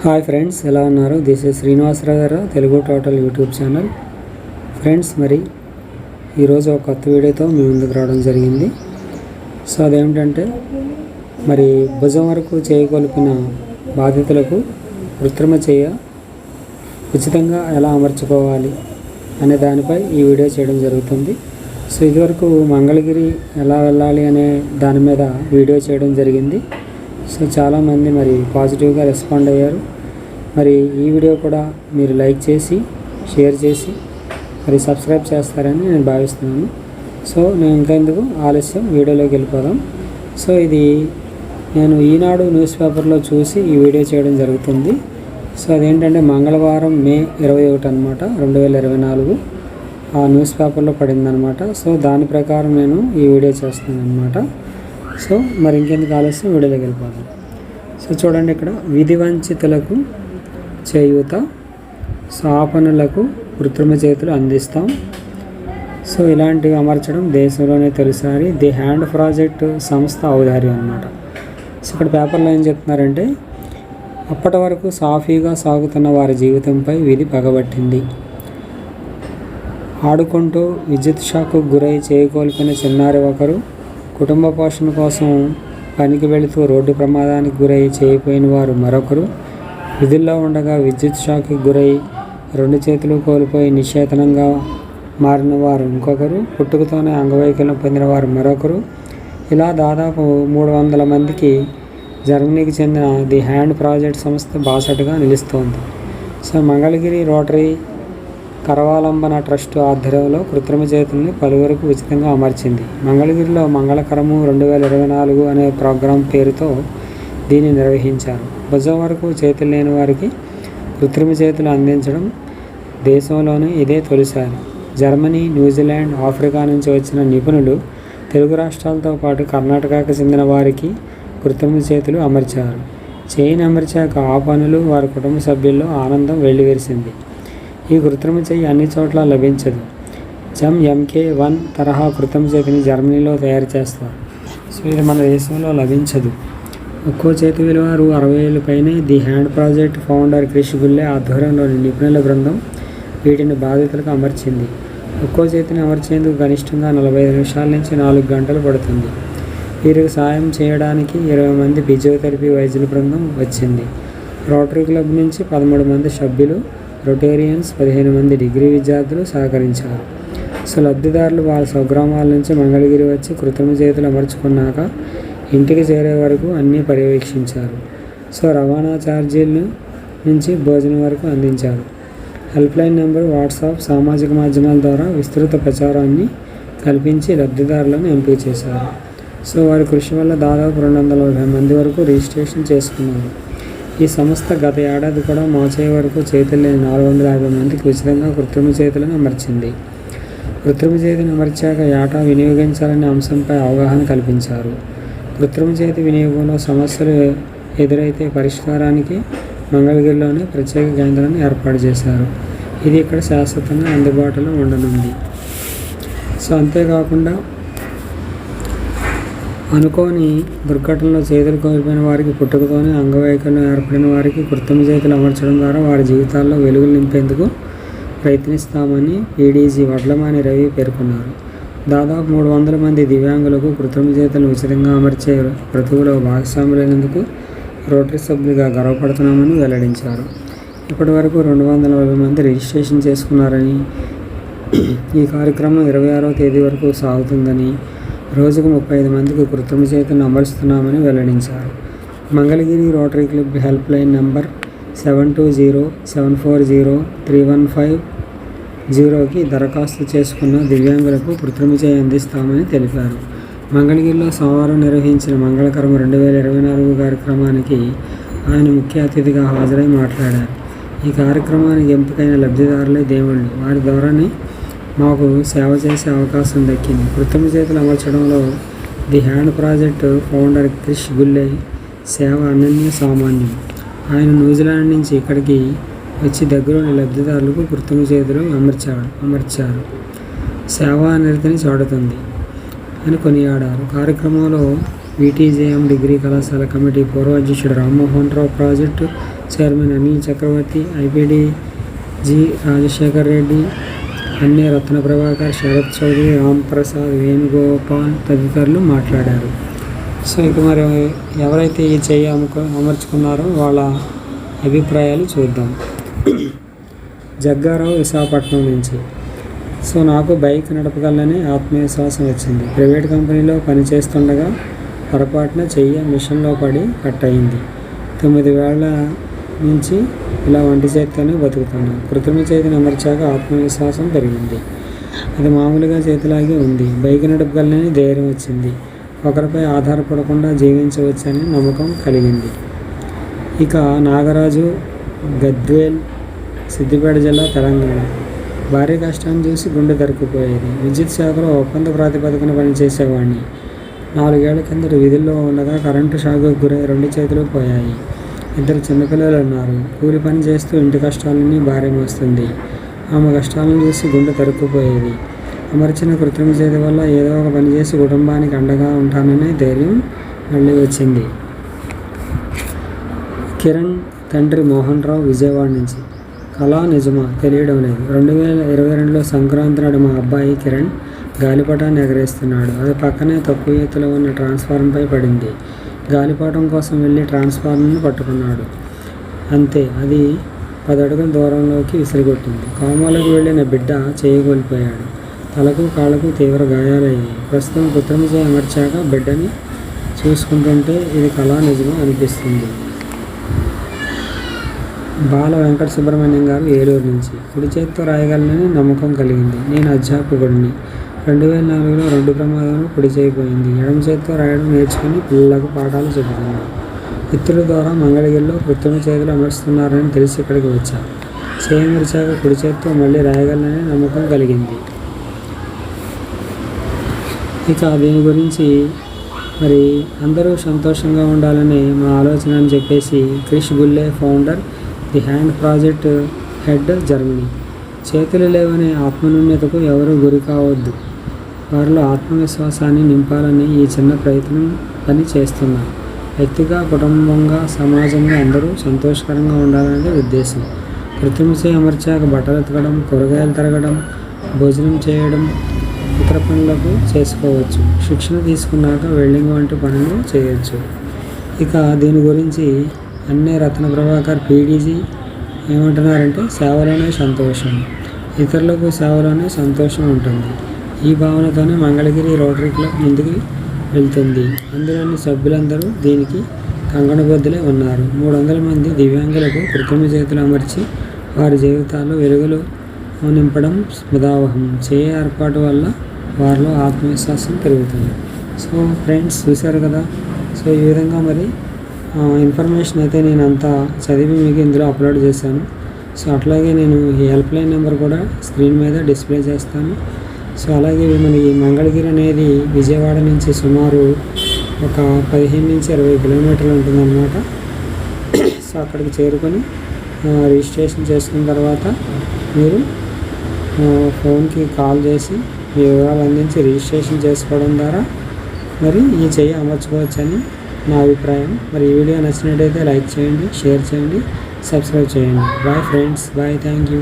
Hi friends, ఎలా ఉన్నారు? This is Srinivasarao గారు, Telugu total YouTube channel. Friends, మరి ఈరోజు ఒక కొత్త వీడియోతో మీ ముందుకు రావడం జరిగింది. సో అదేమిటంటే, మరి భుజం వరకు చేయగొలిపిన బాధితులకు కృత్రిమ చేయ ఉచితంగా ఎలా అమర్చుకోవాలి అనే దానిపై ఈ వీడియో చేయడం జరుగుతుంది. సో ఇదివరకు మంగళగిరి ఎలా వెళ్ళాలి అనే దాని మీద వీడియో చేయడం జరిగింది. సో చాలామంది మరి పాజిటివ్గా రెస్పాండ్ అయ్యారు. మరి ఈ వీడియో కూడా మీరు లైక్ చేసి, షేర్ చేసి, మరి సబ్స్క్రైబ్ చేస్తారని నేను భావిస్తున్నాను. సో నేను ఇంకా ఎందుకు ఆలస్యం, వీడియోలోకి వెళ్ళిపోదాం. సో ఇది నేను ఈనాడు న్యూస్ పేపర్లో చూసి ఈ వీడియో చేయడం జరుగుతుంది. సో అదేంటంటే మంగళవారం మే 21 అనమాట, 2024 ఆ న్యూస్ పేపర్లో పడిందనమాట. సో దాని ప్రకారం నేను ఈ వీడియో చేస్తున్నాను అనమాట. సో మరి ఇంకెందుకు ఆలస్యం, వీడియోలోకి వెళ్ళిపోదాం. సో చూడండి, ఇక్కడ విధి వంచితులకు చేయూత, శాపనులకు కృత్రిమ చేతులు అందిస్తాం. సో ఇలాంటివి అమర్చడం దేశంలోనే తొలిసారి. ది హ్యాండ్ ప్రాజెక్ట్ సంస్థ ఔదార్యం అన్నమాట. సో ఇక్కడ పేపర్లో ఏం చెప్తున్నారంటే, అప్పటి వరకు సాఫీగా సాగుతున్న వారి జీవితంపై విధి పగబట్టింది. ఆడుకుంటూ విద్యుత్ షాక్కు గురై చేయకోల్పోయిన చిన్నారి ఒకరు, కుటుంబ పోషణ కోసం పనికి వెళుతూ రోడ్డు ప్రమాదానికి గురై చేయిపోయిన వారు మరొకరు, విధుల్లో ఉండగా విద్యుత్ షాక్కి గురై 2 చేతులు కోల్పోయి నిశ్చేతనంగా మారిన వారు ఇంకొకరు, పుట్టుకతోనే అంగవైకల్యం పొందిన వారు మరొకరు. ఇలా దాదాపు 300 మందికి జర్మనీకి చెందిన ది హ్యాండ్ ప్రాజెక్ట్ సంస్థ బాసటగా నిలుస్తోంది. సో మంగళగిరి రోటరీ కరవాలంబన ట్రస్ట్ ఆధ్వర్యంలో కృత్రిమ చేతుల్ని పలువురికి ఉచితంగా అమర్చింది. మంగళగిరిలో మంగళకరము 2024 అనే ప్రోగ్రాం పేరుతో దీన్ని నిర్వహించారు. భుజం వరకు చేతులు లేని వారికి కృత్రిమ చేతులు అందించడం దేశంలోనే ఇదే తొలిసారి. జర్మనీ, న్యూజిలాండ్, ఆఫ్రికా నుంచి వచ్చిన నిపుణులు తెలుగు రాష్ట్రాలతో పాటు కర్ణాటకకు చెందిన వారికి కృత్రిమ చేతులు అమర్చారు. చేయిని అమర్చాక ఆ పనులు వారి కుటుంబ సభ్యుల్లో ఆనందం వెల్లివిరిసింది. ఈ కృత్రిమ చేయి అన్ని చోట్ల లభించదు. జమ్ MK1 తరహా కృత్రిమ చేతిని జర్మనీలో తయారు చేస్తారు. సో ఇది మన దేశంలో లభించదు. ఒక్కో చేతి విలువ రూ. 60,000 పైనే. The hand project founder Krish Gulle ఆధ్వర్యంలోని నిపుణుల బృందం వీటిని బాధితులకు అమర్చింది. ఒక్కో చేతిని అమర్చేందుకు కనిష్టంగా 45 నిమిషాల నుంచి 4 గంటలు పడుతుంది. వీరికి సాయం చేయడానికి 20 మంది ఫిజియోథెరపీ వైద్యుల బృందం వచ్చింది. రోటరీ క్లబ్ నుంచి 13 మంది సభ్యులు, రొటేరియన్స్ 15 మంది డిగ్రీ విద్యార్థులు సహకరించారు. సో లబ్ధిదారులు వాళ్ళ స్వగ్రామాల నుంచి మంగళగిరి వచ్చి కృత్రిమ చేతులు అమర్చుకున్నాక ఇంటికి చేరే వరకు అన్నీ పర్యవేక్షించారు. సో రవాణా ఛార్జీల నుంచి భోజనం వరకు అందించారు. హెల్ప్లైన్ నెంబర్, వాట్సాప్, సామాజిక మాధ్యమాల ద్వారా విస్తృత ప్రచారాన్ని కల్పించి లబ్ధిదారులను ఎంపిక చేశారు. సో వారి కృషి వల్ల దాదాపు 250 మంది వరకు రిజిస్ట్రేషన్ చేసుకున్నారు. ఈ సంస్థ గత ఏడాది కూడా మోచేయి వరకు చేతులు లేని 450 మందికి ఉచితంగా కృత్రిమ చేతులను అమర్చింది. కృత్రిమ చేతిని అమర్చాక ఏటా వినియోగించాలనే అంశంపై అవగాహన కల్పించారు. కృత్రిమ చేతి వినియోగంలో సమస్యలు ఎదురైతే పరిష్కారానికి మంగళగిరిలోనే ప్రత్యేక కేంద్రాన్ని ఏర్పాటు చేశారు. ఇది ఇక్కడ శాశ్వతంగా అందుబాటులో ఉండనుంది. సో అంతేకాకుండా అనుకోని దుర్ఘటనలో చేతులు కోల్పోయిన వారికి, పుట్టుకతోనే అంగవైకల్యం ఏర్పడిన వారికి కృత్రిమ చేతులు అమర్చడం ద్వారా వారి జీవితాల్లో వెలుగులు నింపేందుకు ప్రయత్నిస్తామని PDG వడ్లమాని రవి పేర్కొన్నారు. దాదాపు 300 మంది దివ్యాంగులకు కృత్రిమ చేతులను ఉచితంగా అమర్చే బ్రతుకులో భాగస్వాములైనందుకు రోటరీ సభ్యులుగా గర్వపడుతున్నామని వెల్లడించారు. ఇప్పటి వరకు 240 మంది రిజిస్ట్రేషన్ చేసుకున్నారని, ఈ కార్యక్రమం 26వ తేదీ వరకు సాగుతుందని, రోజుకు 35 మందికి కృత్రిమ చేతులను అమర్చుతున్నామని వెల్లడించారు. Mangalagiri rotary club helpline number 7207403150కి దరఖాస్తు చేసుకున్న దివ్యాంగులకు కృత్రిమ చేయి అందిస్తామని తెలిపారు. మంగళగిరిలో సోమవారం నిర్వహించిన మంగళకరం 2024 కార్యక్రమానికి ఆయన ముఖ్య అతిథిగా హాజరై మాట్లాడారు. ఈ కార్యక్రమానికి ఎంపికైన లబ్ధిదారులే దేవుళ్ళు. వారి ద్వారానే మాకు సేవ చేసే అవకాశం దక్కింది. కృత్రిమ చేతులు అమర్చడంలో the hand project founder Krish Gulle సేవ అనన్య సామాన్యం. ఆయన న్యూజిలాండ్ నుంచి ఇక్కడికి వచ్చి దగ్గరలోని లబ్ధిదారులకు కృత్రిమ చేతులు అమర్చారు. సేవా నిరతిని చాటుతుంది అని కొనియాడారు. కార్యక్రమంలో VTJM డిగ్రీ కళాశాల కమిటీ పూర్వ అధ్యక్షుడు రామ్మోహన్ రావు, ప్రాజెక్టు చైర్మన్ అనిల్ చక్రవర్తి, ఐపీడీ జి రాజశేఖర్ రెడ్డి, అన్నే రత్న ప్రభాకర్, శరత్ చౌదరి, రామ్ ప్రసాద్, వేణుగోపాల్ తదితరులు మాట్లాడారు. సో ఇక మరి ఎవరైతే ఈ చెయ్యి అమర్చుకున్నారో వాళ్ళ అభిప్రాయాలు చూద్దాం. జగ్గారావు విశాఖపట్నం నుంచి. సో నాకు బైక్ నడపగలనే ఆత్మవిశ్వాసం వచ్చింది. ప్రైవేట్ కంపెనీలో పనిచేస్తుండగా పొరపాటున చెయ్యి మిషన్లో పడి కట్ అయింది. 9 ఏళ్ల నుంచి ఇలా వంటి చేతితోనే బతుకుతున్నాను. కృత్రిమ చేతిని అమర్చాక ఆత్మవిశ్వాసం పెరిగింది. అది మామూలుగా చేతిలాగే ఉంది. బైక్ నడపగలనని ధైర్యం వచ్చింది. ఒకరిపై ఆధారపడకుండా జీవించవచ్చని నమ్మకం కలిగింది. ఇక నాగరాజు, గద్వేల్, సిద్దిపేట జిల్లా, తెలంగాణ. భారీ కష్టాన్ని చూసి గుండె దొరికిపోయేది. విద్యుత్ శాఖలో ఒప్పంద ప్రాతిపదికన పనిచేసేవాడిని. 4 ఏళ్ల కిందట విధుల్లో ఉండగా కరెంటు షాక్కు గురై 2 చేతులు పోయాయి. 2 చిన్నపిల్లలు ఉన్నారు. కూలి పని చేస్తూ ఇంటి కష్టాలన్నీ భార్య మోస్తుంది. ఆమె కష్టాలను చూసి గుండె తరుక్కుపోయేది. అమర్చిన కృత్రిమ చేతి వల్ల ఏదో ఒక పని చేసి కుటుంబానికి అండగా ఉంటాననే ధైర్యం మళ్ళీ వచ్చింది. కిరణ్ తండ్రి మోహన్ రావు, విజయవాడ నుంచి. కళ నిజమా తెలియడం లేదు. 2022లో సంక్రాంతి నాడు మా అబ్బాయి కిరణ్ గాలిపటాన్ని ఎగరేస్తున్నాడు. అది పక్కనే తక్కువ ఎత్తులో ఉన్న ట్రాన్స్ఫార్మర్పై పడింది. గాలిపటం కోసం వెళ్ళి ట్రాన్స్ఫార్మర్ను పట్టుకున్నాడు. అంతే, అది 10 అడుగుల దూరంలోకి విసిరిగొట్టింది. కోమాలోకి వెళ్ళిన బిడ్డ చేయి కోల్పోయాడు. తలకు కాళ్ళకు తీవ్ర గాయాలయ్యాయి. ప్రస్తుతం కృత్రిమ చేయి అమర్చాక బిడ్డని చూసుకుంటుంటే ఇది కళా నిజమా అనిపిస్తుంది. బాల వెంకట సుబ్రహ్మణ్యం గారు, ఏలూరు నుంచి. కుడి చేతితో రాయగలనని నమ్మకం కలిగింది. నేను అధ్యాపకుడిని. 2004లో రోడ్డు ప్రమాదంలో కుడి చేయిపోయింది. ఎడమ చేతితో రాయడం నేర్చుకుని పిల్లలకు పాఠాలు చెబుతున్నాను. మిత్రుల ద్వారా మంగళగిరిలో కృత్రిమ చేతులు అమర్చుతున్నారని తెలిసి ఇక్కడికి వచ్చా. చేయి అమర్చాక కుడి చేతితో మళ్ళీ రాయగలనని నమ్మకం కలిగింది. ఇక దీని గురించి మరి అందరూ సంతోషంగా ఉండాలని మా ఆలోచన అని చెప్పేసి Krish Gulle, founder, the hand project head, Germany. చేతులు లేవనే ఆత్మన్యూన్యతకు ఎవరూ గురి కావద్దు. వారిలో ఆత్మవిశ్వాసాన్ని నింపాలని ఈ చిన్న ప్రయత్నం పని చేస్తున్నా. వ్యక్తిగా, కుటుంబంగా, సమాజంగా అందరూ సంతోషకరంగా ఉండాలనే ఉద్దేశం. కృత్రిమ చేయి అమర్చాక బట్టలు ఉతకడం, కూరగాయలు తరగడం, భోజనం చేయడం, ఇతర పనులకు చేసుకోవచ్చు. శిక్షణ తీసుకున్నాక వెల్డింగ్ వంటి పనులు చేయొచ్చు. ఇక దీని గురించి అన్నే రత్న ప్రభాకర్, పీడీజీ ఏమంటున్నారంటే, సేవలోనే సంతోషం, ఇతరులకు సేవలోనే సంతోషం ఉంటుంది. ఈ భావనతోనే మంగళగిరి రోటరీ క్లబ్ ముందుకు వెళ్తుంది. అందులోని సభ్యులందరూ దీనికి కంకణబద్ధులై ఉన్నారు. 300 మంది దివ్యాంగులకు కృత్రిమ చేతులు అమర్చి వారి జీవితాల్లో వెలుగులు నింపడం ముదావహం. చేయ ఏర్పాటు వల్ల వారిలో ఆత్మవిశ్వాసం పెరుగుతుంది. సో ఫ్రెండ్స్, చూశారు కదా. సో ఈ విధంగా మరి ఇన్ఫర్మేషన్ అయితే నేను అంతా చదివి మీకు ఇందులో అప్లోడ్ చేశాను. సో అట్లాగే నేను ఈ హెల్ప్ లైన్ నెంబర్ కూడా స్క్రీన్ మీద డిస్ప్లే చేస్తాను. సో అలాగే మనకి మంగళగిరి అనేది విజయవాడ నుంచి సుమారు ఒక 15 నుంచి 20 కిలోమీటర్లు ఉంటుందన్నమాట. సో అక్కడికి చేరుకొని రిజిస్ట్రేషన్ చేసుకున్న తర్వాత మీరు ఫోన్కి కాల్ చేసి మీ వివరాలు అందించి రిజిస్ట్రేషన్ చేసుకోవడం ద్వారా మరి ఈ చెయ్యి అమర్చుకోవచ్చని నా అభిప్రాయం. మరి ఈ వీడియో నచ్చినట్టయితే లైక్ చేయండి, షేర్ చేయండి, సబ్స్క్రైబ్ చేయండి. Bye friends, bye, thank you.